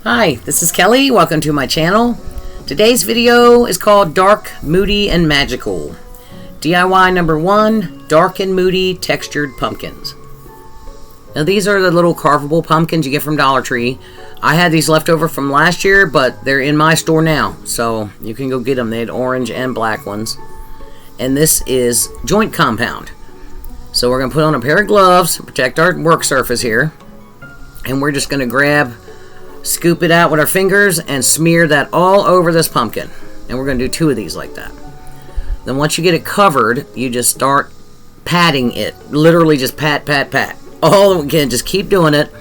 Hi, this is Kelly. Welcome to my channel. Today's video is called Dark, Moody, and Magical. DIY number 1, Dark and Moody Textured Pumpkins. Now these are the little carvable pumpkins you get from Dollar Tree. I had these left over from last year, but they're in my store now, so you can go get them. They had orange and black ones. And this is joint compound. So we're going to put on a pair of gloves to protect our work surface here. And we're just going to scoop it out with our fingers and smear that all over this pumpkin. And we're going to do 2 of these like that. Then once you get it covered, you just start patting it. Literally just pat, pat, pat. All again, just keep doing it.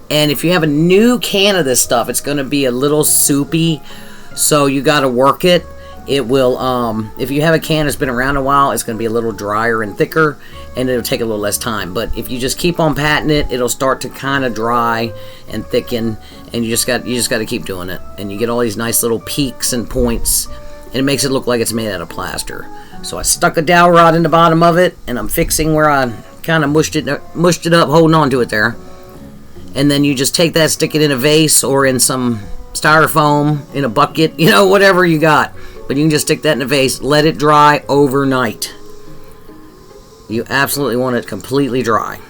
And if you have a new can of this stuff, it's going to be a little soupy. So you got to work it. It will, if you have a can that's been around a while, it's going to be a little drier and thicker, and it'll take a little less time. But if you just keep on patting it, it'll start to kind of dry and thicken, and you just got to keep doing it. And you get all these nice little peaks and points, and it makes it look like it's made out of plaster. So I stuck a dowel rod in the bottom of it, and I'm fixing where I kind of mushed it up, holding on to it there. And then you just take that, stick it in a vase or in some styrofoam, in a bucket, you know, whatever you got. But you can just stick that in a vase, let it dry overnight. You absolutely want it completely dry.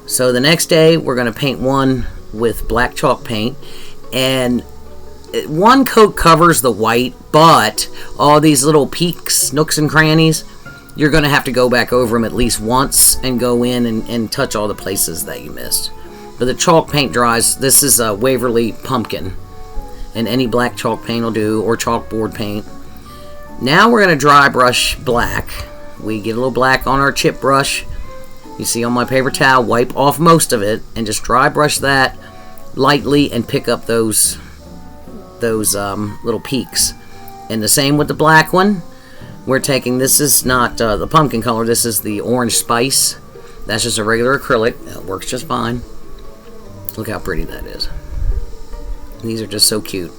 So the next day, we're going to paint one with black chalk paint. And one coat covers the white, but all these little peaks, nooks and crannies, you're going to have to go back over them at least once and go in and touch all the places that you missed. But the chalk paint dries. This is a Waverly pumpkin. And any black chalk paint will do, or chalkboard paint. Now we're going to dry brush black. We get a little black on our chip brush. You see on my paper towel, wipe off most of it, and just dry brush that lightly and pick up those little peaks. And the same with the black one. We're taking, this is not the pumpkin color, this is the orange spice. That's just a regular acrylic. It works just fine. Look how pretty that is. These are just so cute.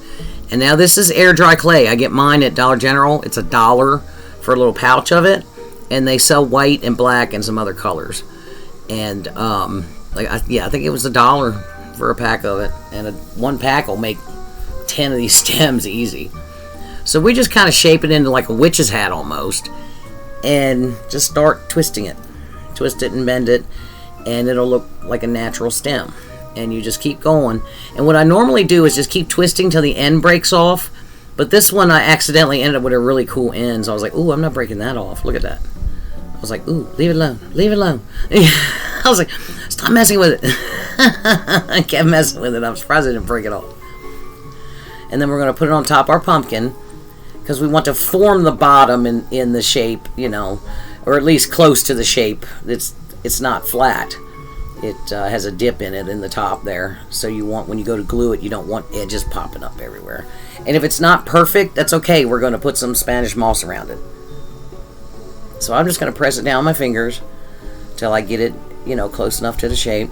And now this is air dry clay. I get mine at Dollar General. It's $1 for a little pouch of it. And they sell white and black and some other colors. And I think it was $1 for a pack of it. And one pack will make 10 of these stems easy. So we just kind of shape it into like a witch's hat almost. And just start twisting it. Twist it and bend it. And it'll look like a natural stem. And you just keep going. And what I normally do is just keep twisting till the end breaks off. But this one I accidentally ended up with a really cool end. So I was like, ooh, I'm not breaking that off. Look at that. I was like, ooh, leave it alone. Leave it alone. I was like, stop messing with it. I kept messing with it. I'm surprised I didn't break it off. And then we're going to put it on top of our pumpkin. Because we want to form the bottom in the shape, you know. Or at least close to the shape. It's not flat. It has a dip in it in the top there. So you want, when you go to glue it, you don't want edges popping up everywhere. And if it's not perfect, that's okay. We're going to put some Spanish moss around it. So I'm just going to press it down with my fingers till I get it, you know, close enough to the shape.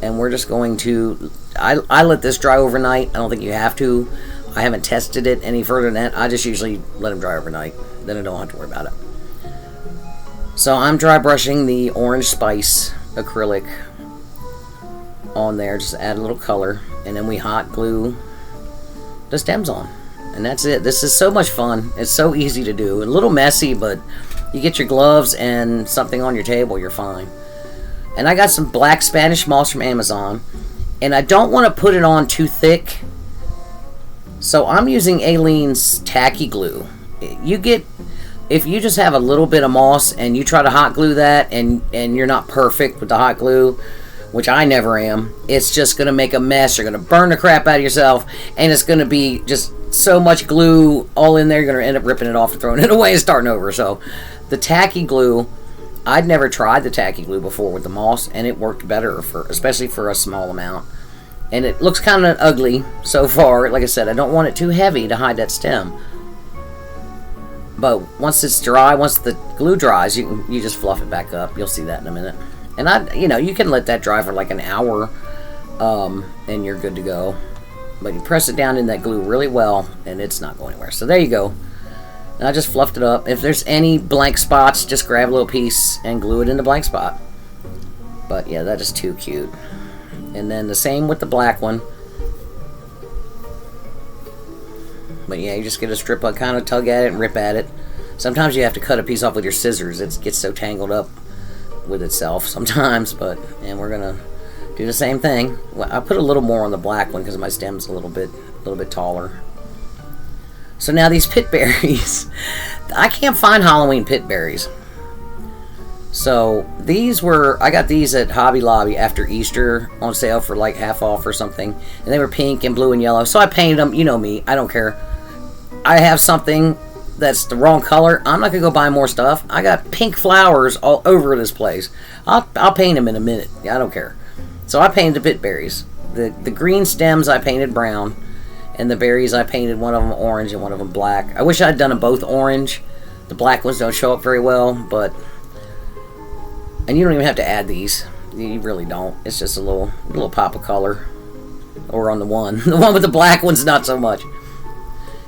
And we're just going to, I let this dry overnight. I don't think you have to. I haven't tested it any further than that. I just usually let them dry overnight. Then I don't have to worry about it. So I'm dry brushing the orange spice acrylic on there, just add a little color, and then we hot glue the stems on, and that's it. This is so much fun. It's so easy to do. A little messy, but you get your gloves and something on your table, you're fine. And I got some black Spanish moss from Amazon, and I don't want to put it on too thick, so I'm using Aleene's tacky glue. If you just have a little bit of moss and you try to hot glue that and you're not perfect with the hot glue, which I never am, it's just going to make a mess. You're going to burn the crap out of yourself, and it's going to be just so much glue all in there, you're going to end up ripping it off and throwing it away and starting over. So the tacky glue, I'd never tried the tacky glue before with the moss, and it worked better, especially for a small amount. And it looks kind of ugly so far. Like I said, I don't want it too heavy to hide that stem. But once it's dry, once the glue dries, you just fluff it back up. You'll see that in a minute. And you can let that dry for like an hour, and you're good to go. But you press it down in that glue really well, and it's not going anywhere. So there you go. And I just fluffed it up. If there's any blank spots, just grab a little piece and glue it in the blank spot. But yeah, that is too cute. And then the same with the black one. But yeah, you just get a strip, kind of tug at it and rip at it. Sometimes you have to cut a piece off with your scissors. It gets so tangled up with itself sometimes, and we're gonna do the same thing. Well, I put a little more on the black one because my stem's a little bit taller. So now these pit berries, I can't find Halloween pit berries. So I got these at Hobby Lobby after Easter on sale for like half off or something, and they were pink and blue and yellow. So I painted them. You know me, I don't care. I have something that's the wrong color, I'm not gonna go buy more stuff. I got pink flowers all over this place. I'll paint them in a minute. I don't care. So I painted the pit berries. The green stems I painted brown, and the berries I painted one of them orange and one of them black. I wish I'd done them both orange. The black ones don't show up very well, and you don't even have to add these. You really don't. It's just a little pop of color. Or on the one with the black ones, not so much.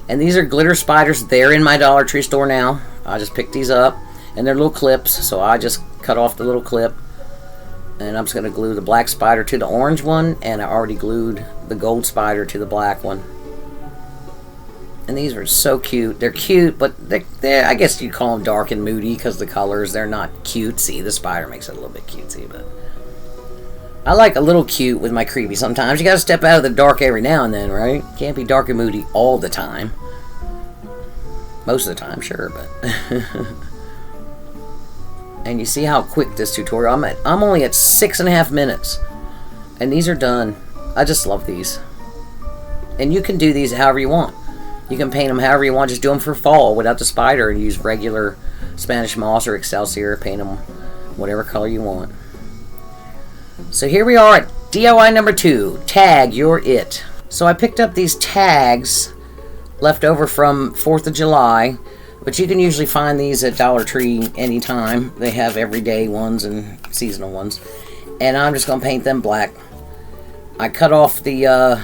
And these are glitter spiders. They're in my Dollar Tree store now. I just picked these up, and they're little clips, so I just cut off the little clip, and I'm just going to glue the black spider to the orange one, and I already glued the gold spider to the black one. And these are so cute. They're cute, but they're I guess you'd call them dark and moody because the colors, they're not cutesy. The spider makes it a little bit cutesy, but I like a little cute with my creepy sometimes. You gotta step out of the dark every now and then, right? Can't be dark and moody all the time. Most of the time, sure, but... And you see how quick this tutorial... I'm only at 6.5 minutes. And these are done. I just love these. And you can do these however you want. You can paint them however you want. Just do them for fall without the spider and use regular Spanish moss or Excelsior. Paint them whatever color you want. So here we are at DIY number 2. Tag You're It. So I picked up these tags left over from 4th of July, but you can usually find these at Dollar Tree anytime. They have everyday ones and seasonal ones. And I'm just going to paint them black. I cut off the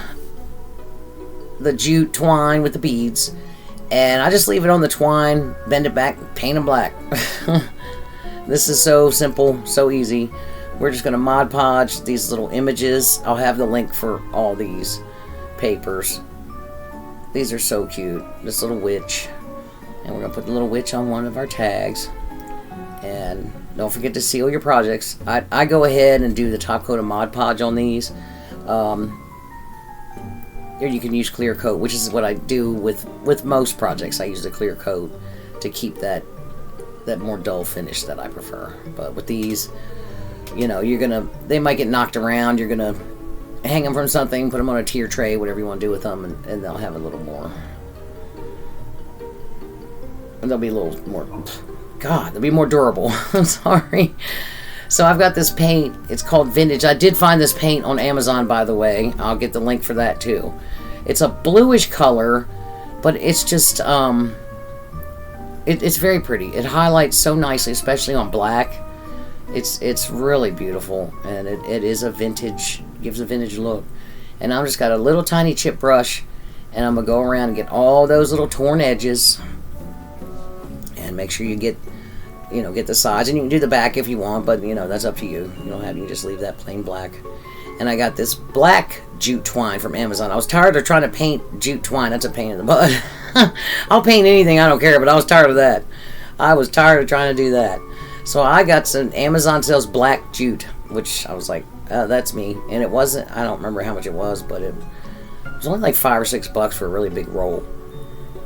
jute twine with the beads, and I just leave it on the twine, bend it back, paint them black. This is so simple, so easy. We're just going to Mod Podge these little images. I'll have the link for all these papers. These are so cute. This little witch. And we're going to put the little witch on one of our tags. And don't forget to seal your projects. I go ahead and do the top coat of Mod Podge on these. Or you can use clear coat, which is what I do with most projects. I use the clear coat to keep that more dull finish that I prefer. But with these... You know, they might get knocked around. You're gonna hang them from something, put them on a tier tray, whatever you want to do with them, and they'll have a little more. And they'll be a little more. God, they'll be more durable. I'm sorry. So I've got this paint. It's called Vintage. I did find this paint on Amazon, by the way. I'll get the link for that too. It's a bluish color, but it's just it's very pretty. It highlights so nicely, especially on black. It's really beautiful, and it is a vintage, gives a vintage look. And I've just got a little tiny chip brush, and I'm gonna go around and get all those little torn edges, and make sure you get the sides, and you can do the back if you want, but that's up to you. You don't have, you just leave that plain black. And I got this black jute twine from Amazon. I was tired of trying to paint jute twine. That's a pain in the butt. I'll paint anything, I don't care, but I was tired of that. I was tired of trying to do that. So I got some Amazon sells black jute, which I was like, that's me. And it wasn't, I don't remember how much it was, but it was only like $5 or $6 for a really big roll.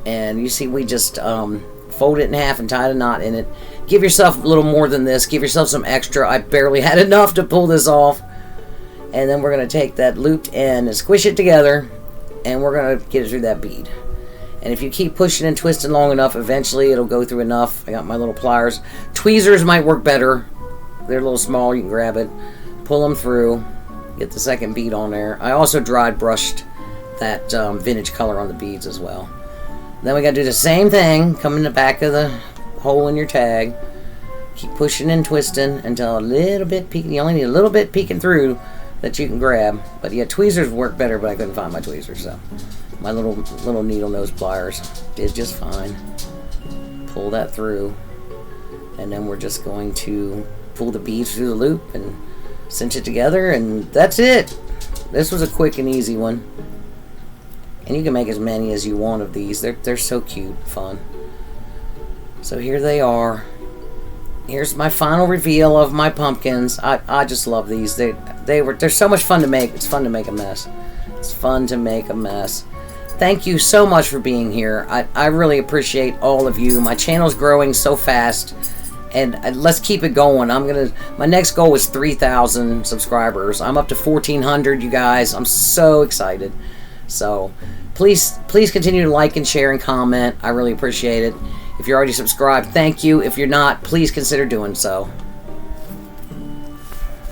And you see, we just fold it in half and tied a knot in it. Give yourself a little more than this. Give yourself some extra. I barely had enough to pull this off. And then we're going to take that looped end and squish it together, and we're going to get it through that bead. And if you keep pushing and twisting long enough, eventually it'll go through enough. I got my little pliers. Tweezers might work better. They're a little small. You can grab it, pull them through, get the second bead on there. I also dried brushed that vintage color on the beads as well. Then we got to do the same thing. Come in the back of the hole in your tag. Keep pushing and twisting until a little bit peeking. You only need a little bit peeking through that you can grab. But yeah, tweezers work better, but I couldn't find my tweezers, so... My little needle nose pliers did just fine. Pull that through, and then we're just going to pull the beads through the loop and cinch it together, and that's it. This was a quick and easy one. And you can make as many as you want of these. They're so cute, fun. So here they are. Here's my final reveal of my pumpkins. I just love these. They're so much fun to make. It's fun to make a mess. It's fun to make a mess. Thank you so much for being here. I really appreciate all of you. My channel's growing so fast, and let's keep it going. My next goal is 3,000 subscribers. I'm up to 1,400, you guys. I'm so excited. So please continue to like and share and comment. I really appreciate it. If you're already subscribed, thank you. If you're not, please consider doing so.